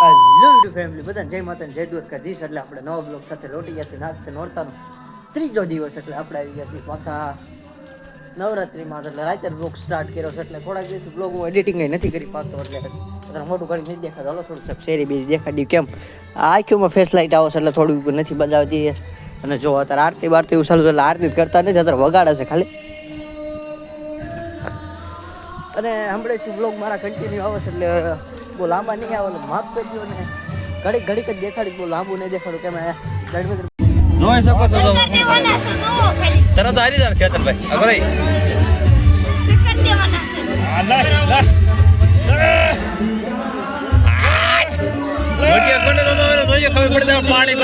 Hello YouTube family બધાને જય માતા જય દ્વારકાધીશ. એટલે આપણે નવા બ્લોગ સાથે લોટી ગયા છે. નાચ છે નોરતાનો ત્રીજો દિવસ એટલે આપણે આવી ગયા છીએ પાછા નવરાત્રીમાં. એટલે રાતે બ્લોગ સ્ટાર્ટ કર્યો છે. એટલે થોડાક દિવસ બ્લોગ હું એડિટિંગ નથી કરી પાકતો એટલે મોટું કરી નથી દેખાતો. હલો થોડુંક શેરી બીજી દેખાડી કેમ આખીમાં ફેસ લાઇટ આવે છે એટલે થોડું નથી બજાવતી. અને જો અત્યારે આરતી બારતી એવું ચાલુ એટલે આરતી કરતા નથી, અત્યારે વગાડે છે ખાલી. અને હમણાં શું બ્લોગ મારા કન્ટિન્યુ આવે છે એટલે બહુ લાંબા નહીં આવે માફ કરજો. ને ઘડીક ઘડીક જ દેખાડી, બહુ લાંબુ નહીં દેખાડું કે મેં જોઈ શકો છો. તરત હારી જાવ ખેતરભાઈ ભાઈ પાણી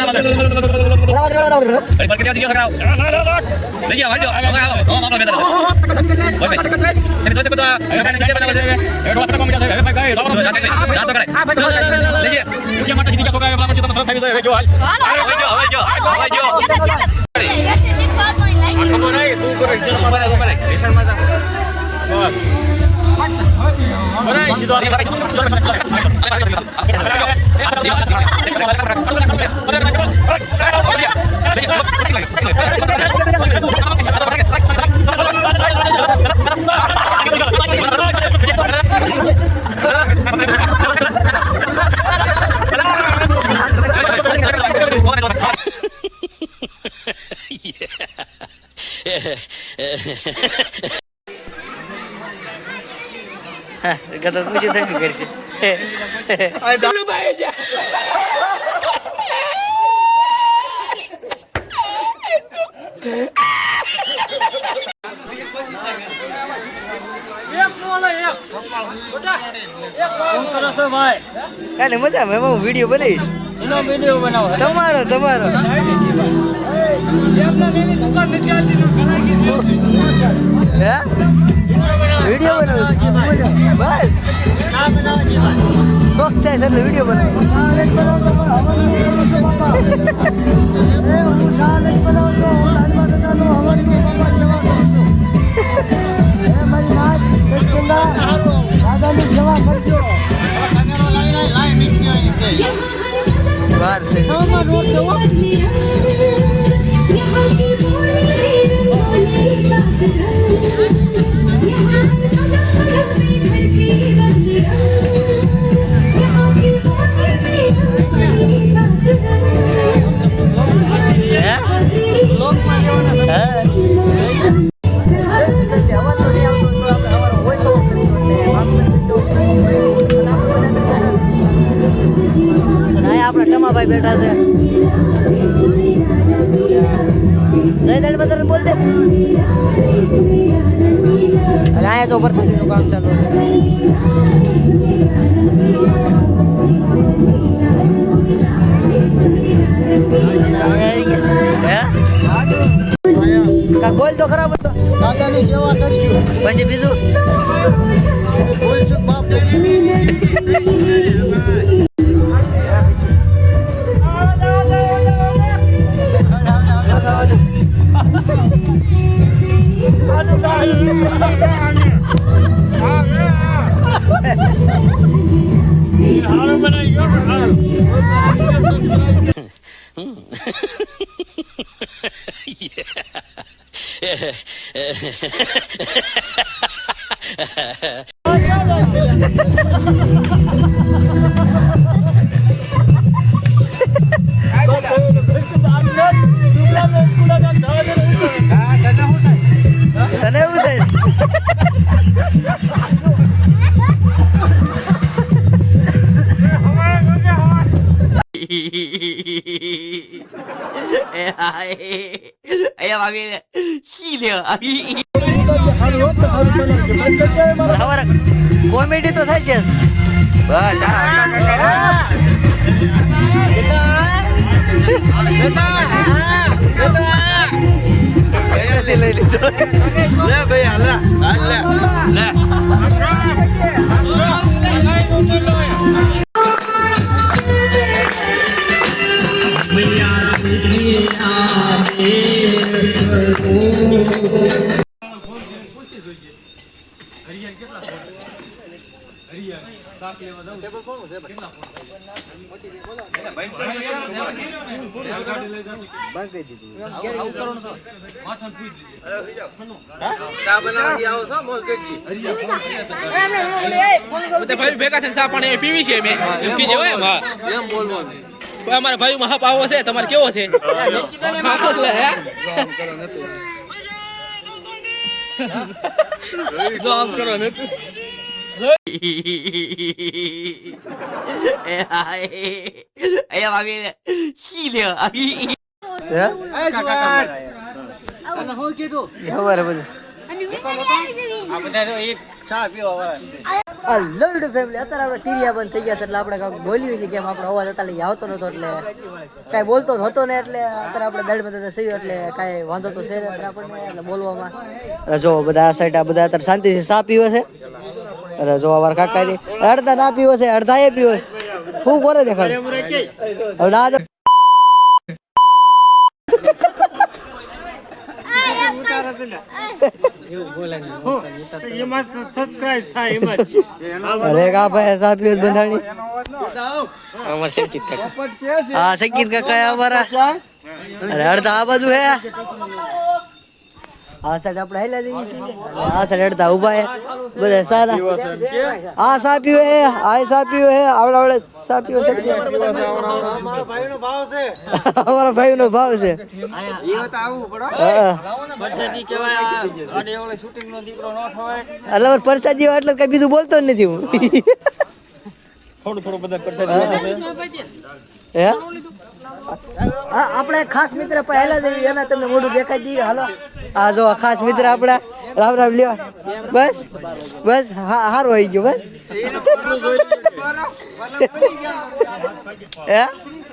ગતો પૂછ્યું તો કરશે કાલે મજા મેં વિડીયો બનાવીશ. તમારો તમારો વિડીયો બનાવું બસ શોખ થાય છે એટલે વિડીયો બનાવું. વાર છે ભાઈ બેઠા છે. જય બધા બોલ દે. અને અહીંયા તો વરસાદીનું કામ ચાલુ છે. બોલ તો ખરાબ હતો. દાદાની સેવા કરજો પછી બીજું બોલ શું બાપ તને એવું થાય કોમેડી તો થાય છે. લઈ લીધો લે ભાઈ હાલા લે હરિયાણ કેટલા હરિયાણ કાક લેવા જાવ ટેબલ કોણ છે કેટલા ભેગા થઈને ચા પાણી પીવી છે મેં અમારા ભાઈ માં હપ આવો છે તમારે કેવો છે લવડ ફેમિલી અત્યારે આપણે ટીરિયા બંધ થઈ ગયા છે એટલે આપણે કાંઈક બોલ્યું છે કેમ આપણો અવાજ અત્યારે આવતો નતો એટલે કાંઈ બોલતો હતો ને એટલે અત્યારે આપણે દળ બધા સહી એટલે કાંઈ વાંધો તો છે ને આપણને એટલે બોલવામાં જો બધા આ સાઈડ આ બધા અત્યારે શાંતિથી ચા પીવે છે અરે જો અમારા કાકા ની અડધા ના પીવો છે અડધા એ પીવો છે શું કરે છે ખાલી હવે ના અરે કા ભાઈ ચા પીવો બંધાણી હા સંગીત કાકા અમારા અરે અડધા આ બાજુ હે આ સાઈડ આપણે હેલા જઈએ છીએ આ સાઈડ અડધા ઉભા હે બધા સારા આ સા પીવે હે આ સા પીવે હે આવડે સા પીવે છે અમારા ભાઈનો ભાવ છે અમારા ભાઈનો ભાવ છે એ તો આવું પડો પરસાદી કહેવાય આડે ઓલે શૂટિંગ નો દીકરો ન થવાય એટલે પરસાદી એટલે કઈ બીજું બોલતો જ નથી હું થોડું બધા પરસાદી હે આપણે ખાસ મિત્ર પહેલા દેવી એના તમને મોઢું દેખાઈ દઈએ હાલો આ જો ખાસ મિત્ર આપડા રામ રામ લ્યો બસ બસ હારું આવી ગયો બસ હે